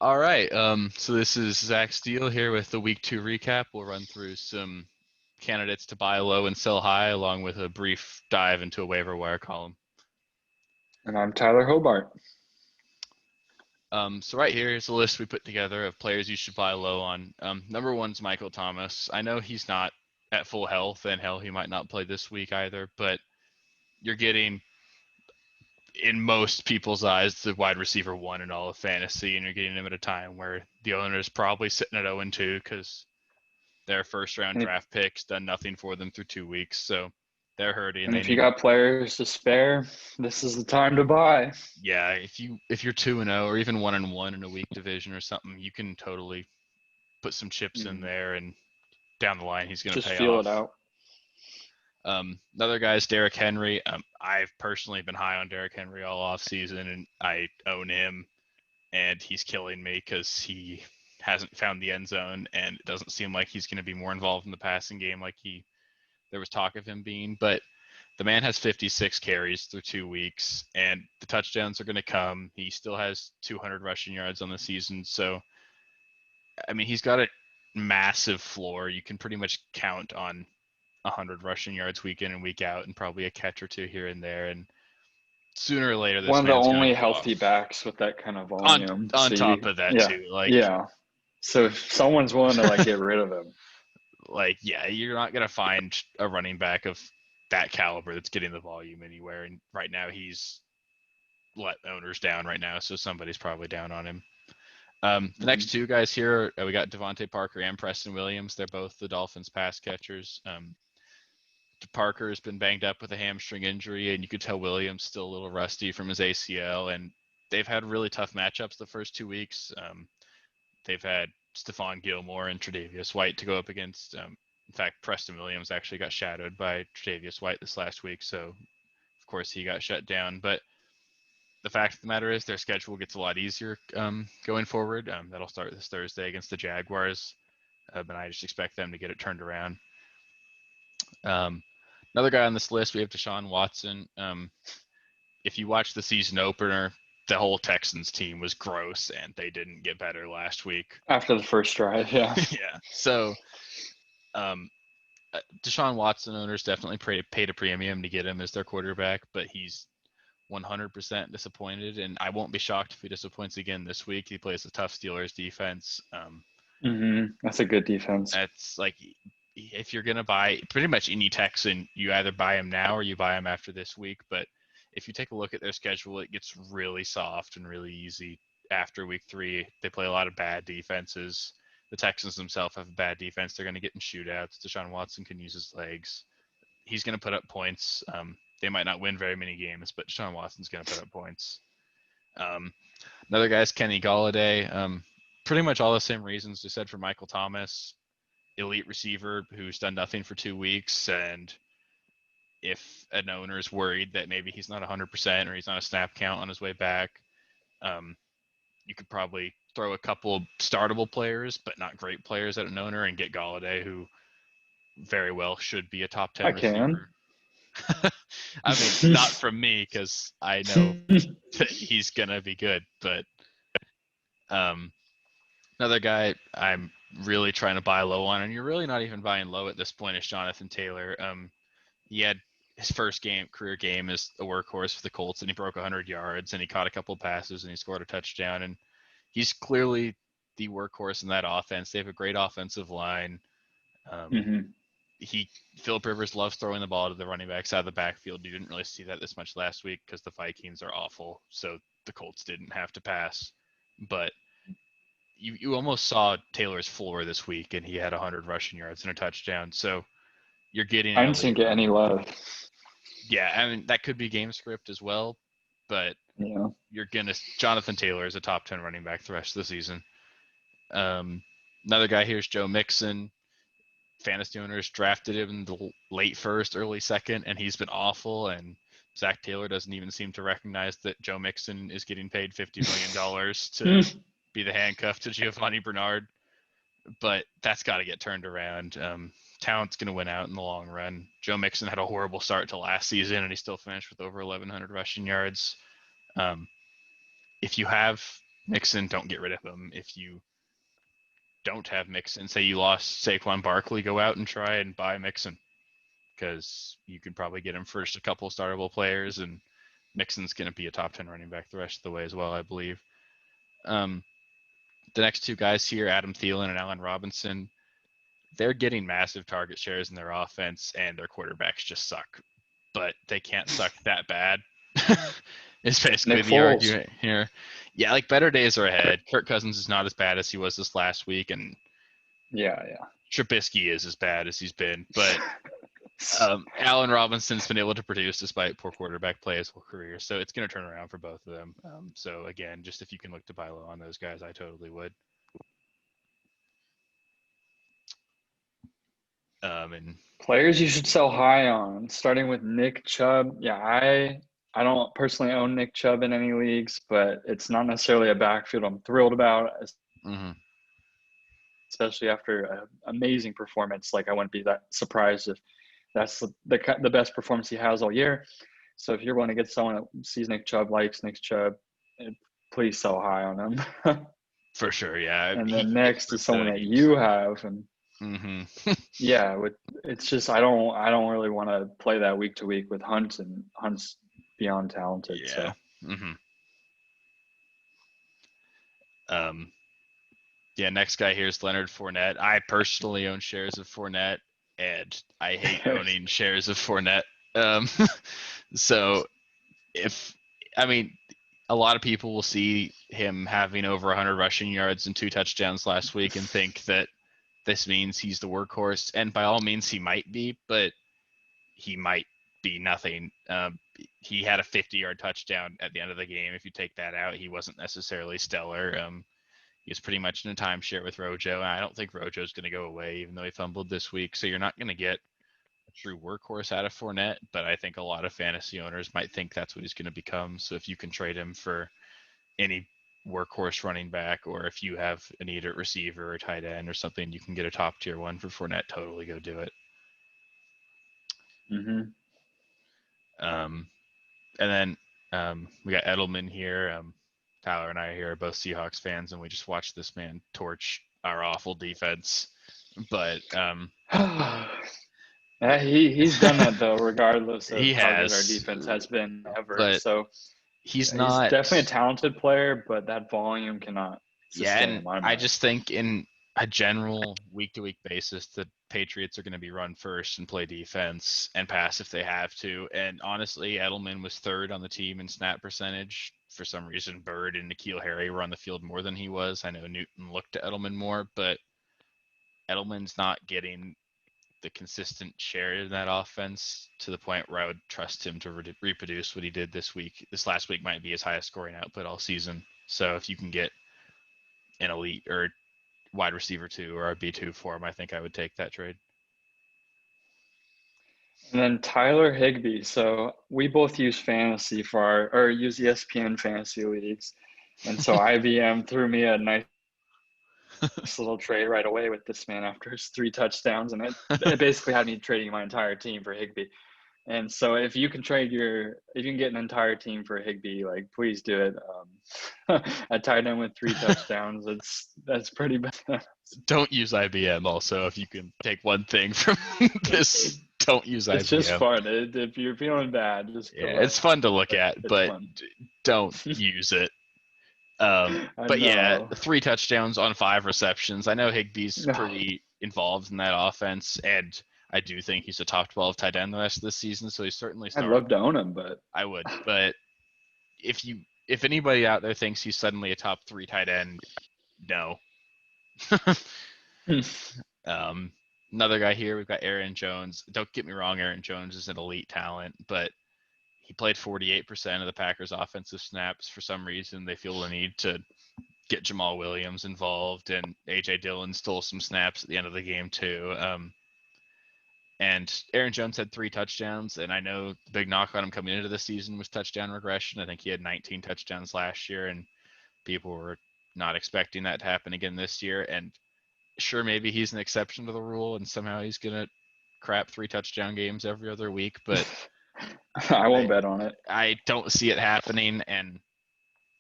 All right. So this is Zach Steele here with the week 2 recap. We'll run through some candidates to buy low and sell high, along with a brief dive into a waiver wire column. And I'm Tyler Hobart. So right here is a list we put together of players you should buy low on. Number one's Michael Thomas. I know he's not at full health, and hell, he might not play this week either. But you're getting, in most people's eyes, the wide receiver one in all of fantasy, and you're getting him at a time where the owner is probably sitting at 0-2 because their first round And draft picks done nothing for them through 2 weeks, so they're hurting. and They if you need, got players to spare, this is the time to buy. yeah. If you're 2-0 or even 1-1 in a weak division or something, you can totally put some chips in there, and down the line he's going to Just pay feel it off. out. Another guy is Derrick Henry. I've personally been high on Derrick Henry all off season, and I own him, and he's killing me because he hasn't found the end zone, and it doesn't seem like he's going to be more involved in the passing game like there was talk of him being. But the man has 56 carries through 2 weeks, and the touchdowns are going to come. He still has 200 rushing yards on the season. So, I mean, he's got a massive floor. You can pretty much count on 100 rushing yards week in and week out, and probably a catch or two here and there. And sooner or later, One this of the man's going to only go healthy off. backs with that kind of On, volume. on So top of that, yeah, too. Like, yeah. So if someone's willing to get rid of him, yeah, you're not going to find a running back of that caliber that's getting the volume anywhere. And right now, he's let owners down right now, so somebody's probably down on him. The next two guys here, we got Devontae Parker and Preston Williams. They're both the Dolphins pass catchers. Parker has been banged up with a hamstring injury, and you could tell Williams still a little rusty from his ACL. And they've had really tough matchups the first 2 weeks. They've had Stephon Gilmore and Tre'Davious White to go up against. In fact, Preston Williams actually got shadowed by Tre'Davious White this last week, so of course he got shut down. But the fact of the matter is their schedule gets a lot easier going forward. That'll start this Thursday against the Jaguars, and I just expect them to get it turned around. Another guy on this list, we have Deshaun Watson. If you watch the season opener, the whole Texans team was gross, and they didn't get better last week. After the first drive, yeah. Yeah. So Deshaun Watson owners definitely paid a premium to get him as their quarterback, but he's 100% disappointed, and I won't be shocked if he disappoints again this week. He plays a tough Steelers defense. That's a good defense. That's like, if you're going to buy pretty much any Texan, you either buy him now or you buy him after this week. But if you take a look at their schedule, it gets really soft and really easy after week 3. They play a lot of bad defenses. The Texans themselves have a bad defense. They're going to get in shootouts. Deshaun Watson can use his legs. He's going to put up points. They might not win very many games, but Deshaun Watson's going to put up points. Another guy is Kenny Golladay. Pretty much all the same reasons they said for Michael Thomas. Elite receiver who's done nothing for 2 weeks, and if an owner is worried that maybe he's not 100% or he's not a snap count on his way back, you could probably throw a couple startable players, but not great players at an owner, and get Golladay, who very well should be a top 10 receiver. I mean, not from me, because I know that he's gonna be good, but another guy I'm really trying to buy low on, and you're really not even buying low at this point, is Jonathan Taylor. He had his first career game as a workhorse for the Colts, and he broke 100 yards, and he caught a couple passes, and he scored a touchdown, and he's clearly the workhorse in that offense. They have a great offensive line. Philip Rivers loves throwing the ball to the running backs out of the backfield. You didn't really see that this much last week because the Vikings are awful, so the Colts didn't have to pass. But you almost saw Taylor's floor this week, and he had 100 rushing yards and a touchdown. So you're getting. I didn't get any love. Yeah, I mean, that could be game script as well, but you're gonna. Jonathan Taylor is a top 10 running back the rest of the season. Another guy here is Joe Mixon. Fantasy owners drafted him in the late first, early second, and he's been awful. And Zach Taylor doesn't even seem to recognize that Joe Mixon is getting paid $50 million to be the handcuff to Giovanni Bernard. But that's got to get turned around. Talent's going to win out in the long run. Joe Mixon had a horrible start to last season, and he still finished with over 1,100 rushing yards. If you have Mixon, don't get rid of him. If you don't have Mixon, say you lost Saquon Barkley, go out and try and buy Mixon because you could probably get him for just a couple of startable players, and Mixon's going to be a top 10 running back the rest of the way as well, I believe. The next two guys here, Adam Thielen and Allen Robinson, they're getting massive target shares in their offense, and their quarterbacks just suck. But they can't suck that bad. Is basically Nick the Foles. argument here. Yeah, like better days are ahead. Kirk Cousins is not as bad as he was this last week, and Yeah. Trubisky is as bad as he's been. But Allen Robinson's been able to produce despite poor quarterback play his whole career, so it's going to turn around for both of them. So again, just if you can look to buy low on those guys, I totally would. And Players you should sell high on, starting with Nick Chubb. Yeah, I don't personally own Nick Chubb in any leagues, but it's not necessarily a backfield I'm thrilled about, especially after an amazing performance. Like I wouldn't be that surprised if that's the best performance he has all year. So if you're going to get someone that sees Nick Chubb, likes Nick Chubb, please sell high on him. for sure, yeah. And then next is someone that you have, and yeah, it's just I don't really want to play that week to week with Hunt, and Hunt's beyond talented. Yeah. So. Yeah, next guy here is Leonard Fournette. I personally own shares of Fournette, and I hate owning shares of Fournette. So a lot of people will see him having over 100 rushing yards and 2 touchdowns last week and think that this means he's the workhorse, and by all means he might be, but he might be nothing. He had a 50-yard touchdown at the end of the game. If you take that out, he wasn't necessarily stellar. He's pretty much in a timeshare with Rojo, and I don't think Rojo's going to go away, even though he fumbled this week. So you're not going to get a true workhorse out of Fournette, but I think a lot of fantasy owners might think that's what he's going to become. So if you can trade him for any workhorse running back, or if you have a need at receiver or tight end or something, you can get a top tier one for Fournette, totally go do it. And then we got Edelman here. Tyler and I here are both Seahawks fans, and we just watched this man torch our awful defense. But he's done that though, regardless of how good our defense has been ever. But so he's definitely a talented player, but that volume cannot sustain him. I just think in a general week-to-week basis, the Patriots are going to be run first and play defense and pass if they have to. And honestly, Edelman was third on the team in snap percentage. For some reason, Bird and N'Keal Harry were on the field more than he was. I know Newton looked to Edelman more, but Edelman's not getting the consistent share in that offense to the point where I would trust him to reproduce what he did this week. This last week might be his highest scoring output all season. So if you can get an elite or wide receiver 2 or a B2 for him, I think I would take that trade. And then Tyler Higbee. So we both use fantasy use ESPN fantasy leagues. And so IBM threw me a nice little trade right away with this man after his 3 touchdowns. And it basically had me trading my entire team for Higbee. And so if you can get an entire team for Higbee, like please do it. A tight end with 3 touchdowns, that's pretty bad. Don't use IBM also. If you can take one thing from this, don't use IBM. It's just fun. If you're feeling bad, it's fun to look at, but don't use it. But yeah, 3 touchdowns on 5 receptions. I know Higbee's pretty involved in that offense, and I do think he's a top 12 tight end the rest of the season, so he's certainly I'd love to own him, but I would. But if anybody out there thinks he's suddenly a top 3 tight end, no. Another guy here, we've got Aaron Jones. Don't get me wrong, Aaron Jones is an elite talent, but he played 48% of the Packers' offensive snaps. For some reason, they feel the need to get Jamal Williams involved, and A.J. Dillon stole some snaps at the end of the game too. And Aaron Jones had 3 touchdowns, and I know the big knock on him coming into the season was touchdown regression. I think he had 19 touchdowns last year, and people were not expecting that to happen again this year. And sure, maybe he's an exception to the rule, and somehow he's going to crap 3 touchdown games every other week, but I won't bet on it. I don't see it happening, and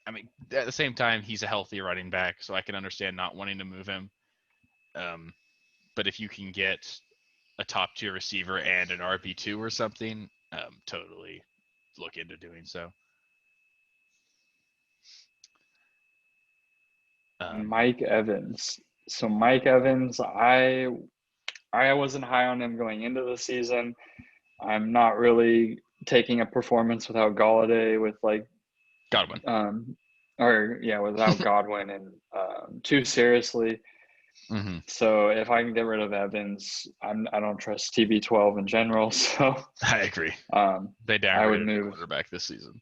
I mean, at the same time, he's a healthy running back, so I can understand not wanting to move him. Um, but if you can get a top tier receiver and an RB2 or something, totally look into doing so. Um, Mike Evans. So Mike Evans, I wasn't high on him going into the season. I'm not really taking a performance without Galladay with like Godwin. um or yeah, without Godwin and too seriously. Mm-hmm. So if I can get rid of Evans, I don't trust TB12 in general. So I agree. um, They I would downgraded their move. quarterback this season.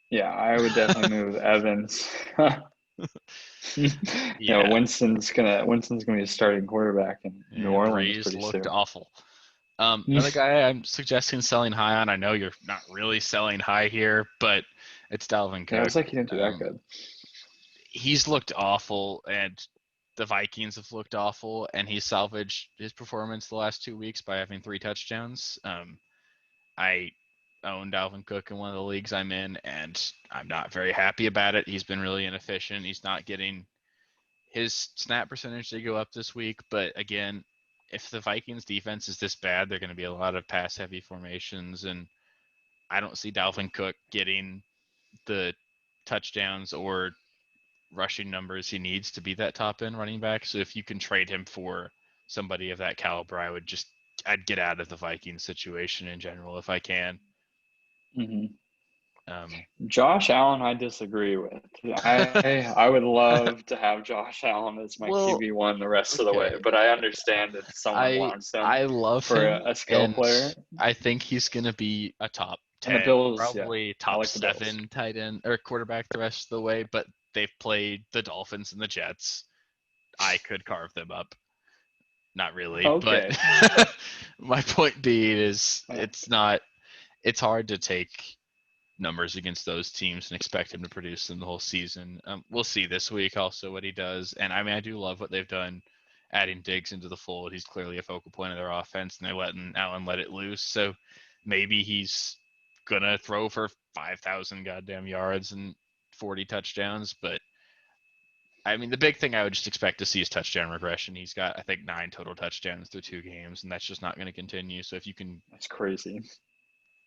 Yeah, I would definitely move Evans. Yeah, Winston's gonna be a starting quarterback in New and Orleans Breeze pretty looked soon. awful. Another guy I'm suggesting selling high on. I know you're not really selling high here, but it's Dalvin Yeah, Cook. it's like he didn't do that Um, good. he's looked awful, and the Vikings have looked awful, and he salvaged his performance the last 2 weeks by having 3 touchdowns. I own Dalvin Cook in one of the leagues I'm in, and I'm not very happy about it. He's been really inefficient. He's not getting his snap percentage to go up this week, but again, if the Vikings defense is this bad, they're going to be a lot of pass heavy formations, and I don't see Dalvin Cook getting the touchdowns or rushing numbers he needs to be that top end running back. So if you can trade him for somebody of that caliber, I'd get out of the Vikings situation in general if I can. Hmm. Um, Josh Allen, I disagree with. I would love to have Josh Allen as my well, QB1 the rest of the way, okay. but I understand if someone I wants him I love for him, a skill and player. I think he's gonna be a top And the 10, Bills, yeah, probably I top like the Bills. 7 tight end or quarterback the rest of the way. But they've played the Dolphins and the Jets. I could carve them up. Not really, but Okay. my point being is Yeah. it's hard to take numbers against those teams and expect him to produce them the whole season. We'll see this week also what he does. And I mean, I do love what they've done adding Diggs into the fold. He's clearly a focal point of their offense, and they're letting Allen let it loose. So maybe he's gonna throw for 5,000 goddamn yards and 40 touchdowns. But I mean, the big thing I would just expect to see is touchdown regression. He's got, I think, 9 total touchdowns through 2 games, and that's just not going to continue. So if you can, That's crazy.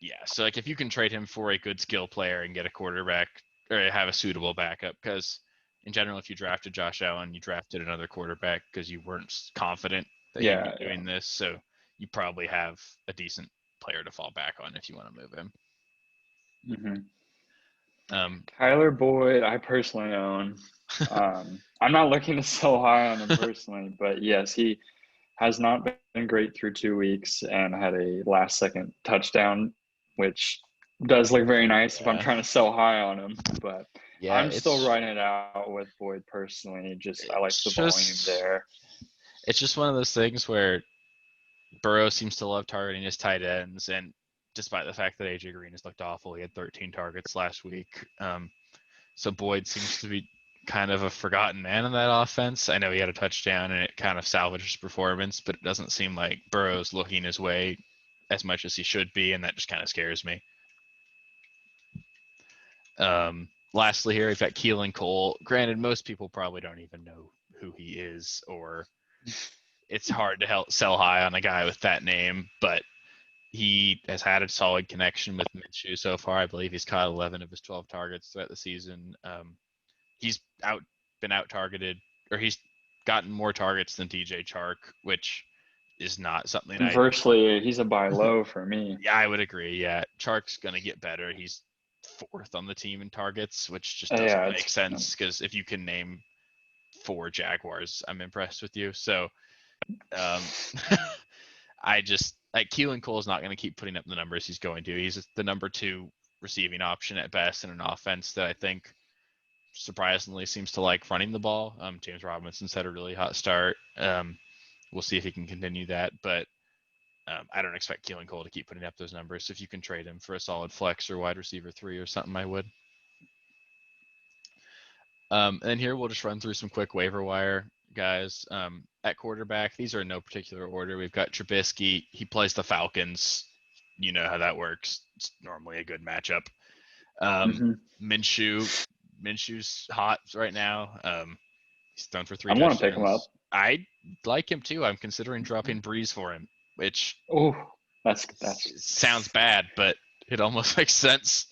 yeah, so like if you can trade him for a good skill player and get a quarterback or have a suitable backup, because in general, if you drafted Josh Allen, you drafted another quarterback because you weren't confident that he'd be Yeah, yeah. doing this. So you probably have a decent player to fall back on if you want to move him. Hmm. Um, Tyler Boyd, I personally own. I'm not looking to sell high on him personally, but yes, he has not been great through 2 weeks and had a last second touchdown, which does look very nice if I'm yeah, trying to sell high on him. But yeah, I'm still writing it out with Boyd personally. Just I like it's the volume just there. it's just one of those things where Burrow seems to love targeting his tight ends, and despite the fact that AJ Green has looked awful, he had 13 targets last week. So Boyd seems to be kind of a forgotten man in that offense. I know he had a touchdown and it kind of salvaged his performance, but it doesn't seem like Burrow's looking his way as much as he should be, and that just kind of scares me. Lastly, here we've got Keelan Cole. Granted, most people probably don't even know who he is, or it's hard to sell high on a guy with that name, but he has had a solid connection with Minshew so far. I believe he's caught 11 of his 12 targets throughout the season. He's been out targeted, or he's gotten more targets than DJ Chark, which is not something I. Conversely, he's a buy low for me. Yeah, I would agree. Yeah, Chark's gonna get better. He's fourth on the team in targets, which just doesn't Yeah, make sense because if you can name 4 Jaguars, I'm impressed with you. So, um, I just like Keelan Cole's not going to keep putting up the numbers he's going to. He's the number 2 receiving option at best in an offense that I think surprisingly seems to like running the ball. James Robinson's had a really hot start. We'll see if he can continue that, but I don't expect Keelan Cole to keep putting up those numbers. So if you can trade him for a solid flex or wide receiver 3 or something, I would. And here we'll just run through some quick waiver wire guys. At quarterback, these are in no particular order. We've got Trubisky. He plays the Falcons. You know how that works. It's normally a good matchup. Um, Hmm. Minshew, Minshew's hot right now. He's thrown for 3 I want to pick him up. touchdowns. I like him too. I'm considering dropping Breeze for him, which Oh, that's sounds bad, but it almost makes sense.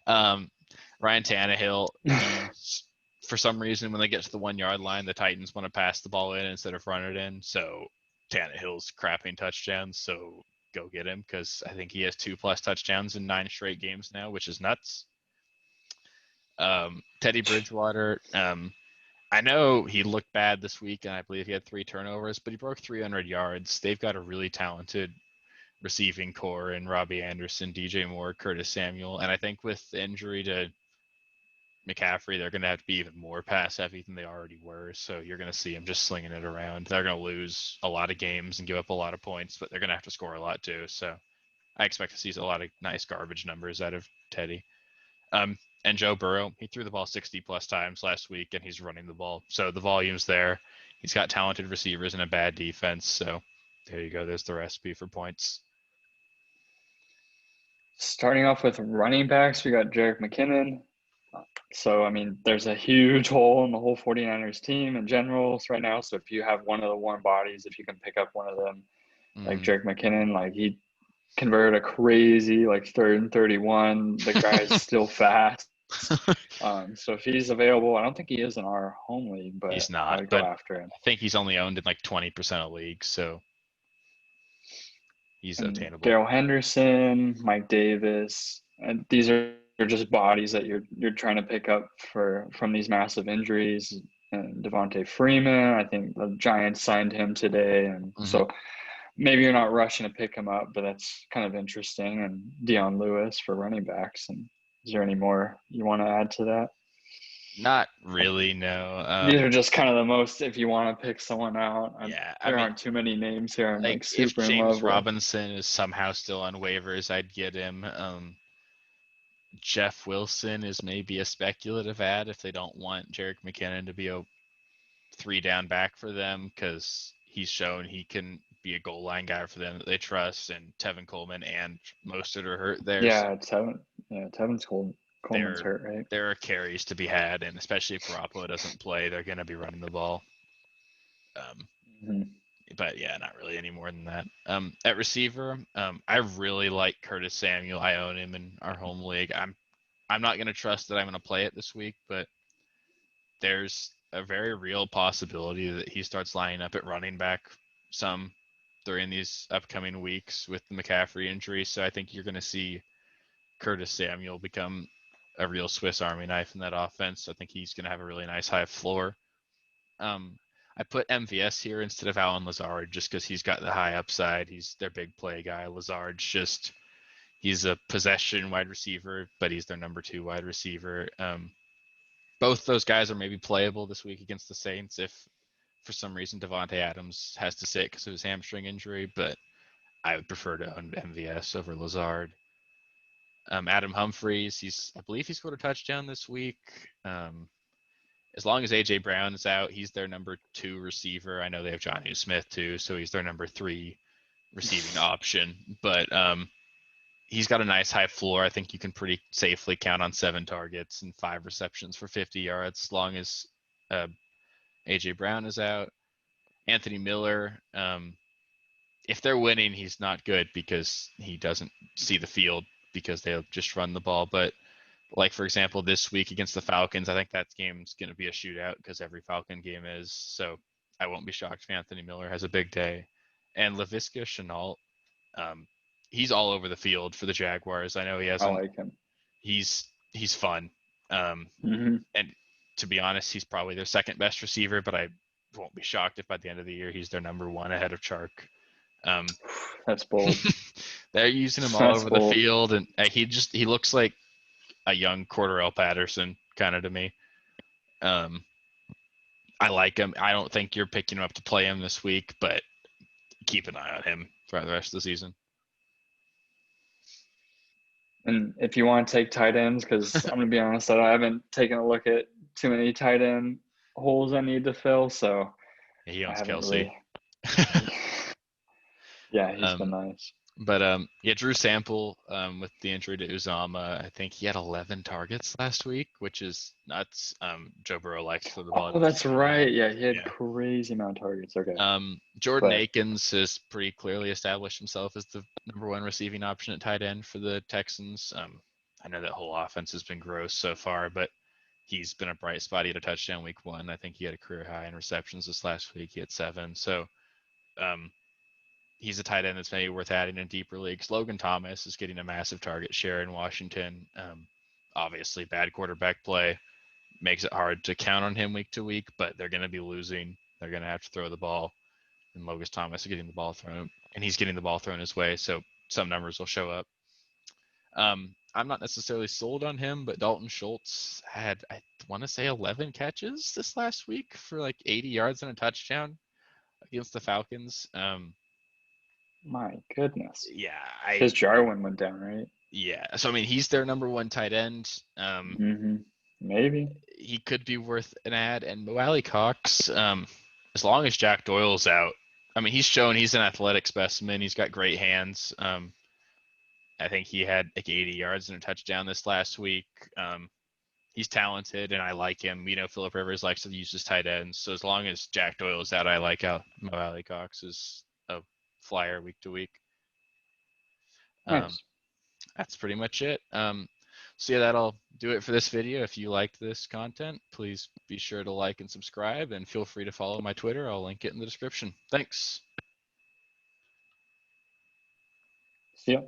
Ryan Tannehill, he's for some reason when they get to the 1 yard line, the Titans want to pass the ball in instead of run it in. So Tannehill's crapping touchdowns. So go get him because I think he has 2+ touchdowns in 9 straight games now, which is nuts. Teddy Bridgewater, I know he looked bad this week, and I believe he had 3 turnovers, but he broke 300 yards. They've got a really talented receiving core in Robbie Anderson, DJ Moore, Curtis Samuel, and I think with the injury to McCaffrey, they're going to have to be even more pass heavy than they already were. So you're going to see them just slinging it around. They're going to lose a lot of games and give up a lot of points, but they're going to have to score a lot too. So I expect to see a lot of nice garbage numbers out of Teddy. And Joe Burrow, he threw the ball 60+ times last week, and he's running the ball. So the volume's there. He's got talented receivers and a bad defense. So there you go. There's the recipe for points. Starting off with running backs, we got Jerick McKinnon. So, I mean, there's a huge hole in the whole 49ers team in general right now. So if you have one of the warm bodies, if you can pick up one of them, like Jerick McKinnon, like he converted a crazy like 3rd and 31. The guy's still fast. So if he's available, I don't think he is in our home league, but he's not. I would go But after him. I think he's only owned in like 20% of leagues, so he's obtainable. Darrell Henderson, Mike Davis, and these are just bodies that you're trying to pick up from these massive injuries. And Devontae Freeman, I think the Giants signed him today, and so maybe you're not rushing to pick him up, but that's kind of interesting. And Dion Lewis for running backs. And is there any more you want to add to that? Not really, no. These are just kind of the most, if you want to pick someone out. Yeah, there aren't too many names here. I'm like if super in James love Robinson is somehow still on waivers, I'd get him. Jeff Wilson is maybe a speculative ad if they don't want Jerick McKinnon to be a 3-down back for them, because he's shown he can be a goal line guy for them that they trust, and Tevin Coleman and Mostert are hurt there. Yeah, Tevin's Coleman's hurt, right? There are carries to be had, and especially if Garoppolo doesn't play, they're going to be running the ball. But yeah, not really any more than that. At receiver, I really like Curtis Samuel. I own him in our home league. I'm not going to trust that I'm going to play it this week, but there's a very real possibility that he starts lining up at running back some during these upcoming weeks with the McCaffrey injury. So I think you're going to see Curtis Samuel become a real Swiss Army knife in that offense. I think he's going to have a really nice high floor. I put MVS here instead of Allen Lazard just because he's got the high upside. He's their big play guy. Lazard's just, he's a possession wide receiver, but he's their number 2 wide receiver. Both those guys are maybe playable this week against the Saints if for some reason Devontae Adams has to sit because of his hamstring injury, but I would prefer to own MVS over Lazard. Adam Humphries, I believe he scored a touchdown this week. As long as AJ Brown is out, he's their number 2 receiver. I know they have Jonnu Smith too, so he's their number 3 receiving option. But he's got a nice high floor. I think you can pretty safely count on 7 targets and 5 receptions for 50 yards as long as AJ Brown is out. Anthony Miller, if they're winning, he's not good because he doesn't see the field because they'll just run the ball. But like, for example, this week against the Falcons, I think that game's going to be a shootout because every Falcon game is. So I won't be shocked if Anthony Miller has a big day. And Laviska Shenault, he's all over the field for the Jaguars. I know he hasn't. I like him. He's fun. And to be honest, he's probably their second best receiver, but I won't be shocked if by the end of the year he's their number 1 ahead of Chark. That's bold. They're using him all over the field, and he looks like a young Cordarrelle Patterson kind of to me. I like him. I don't think you're picking him up to play him this week, but keep an eye on him for the rest of the season. And if you want to take tight ends, because I'm going to be honest, I haven't taken a look at too many tight end holes I need to fill. So he owns Kelsey. Yeah, he's been nice. But yeah, Drew Sample with the injury to Uzama, I think he had 11 targets last week, which is nuts. Joe Burrow likes to throw the ball at Oh, the that's speed of light. right. Yeah, he had Yeah. crazy amount of targets. Okay. Jordan But Akins has pretty clearly established himself as the number one receiving option at tight end for the Texans. I know that whole offense has been gross so far, but he's been a bright spot. He had a touchdown week 1. I think he had a career high in receptions this last week. He had 7. So um, he's a tight end that's maybe worth adding in deeper leagues. Logan Thomas is getting a massive target share in Washington. Obviously, bad quarterback play makes it hard to count on him week to week, but they're going to be losing. They're going to have to throw the ball, and Logan Thomas is getting the ball thrown, and he's getting the ball thrown his way, so some numbers will show up. I'm not necessarily sold on him, but Dalton Schultz had, I want to say, 11 catches this last week for like 80 yards and a touchdown against the Falcons. my goodness, Yeah, because Jarwin went down, right? yeah. So I mean, he's their number one tight end. Mm-hmm. Maybe. He could be worth an ad. And Moali Cox, as long as Jack Doyle's out, I mean, he's shown he's an athletic specimen. He's got great hands. I think he had like 80 yards and a touchdown this last week. He's talented, and I like him. Philip Rivers likes to use his tight ends. So as long as Jack Doyle is out, I like how Moali Cox is a flyer week to week. Um, Nice. that's pretty much it. So yeah, that'll do it for this video. If you liked this content, please be sure to like and subscribe, and feel free to follow my Twitter. I'll link it in the description. Thanks. See ya.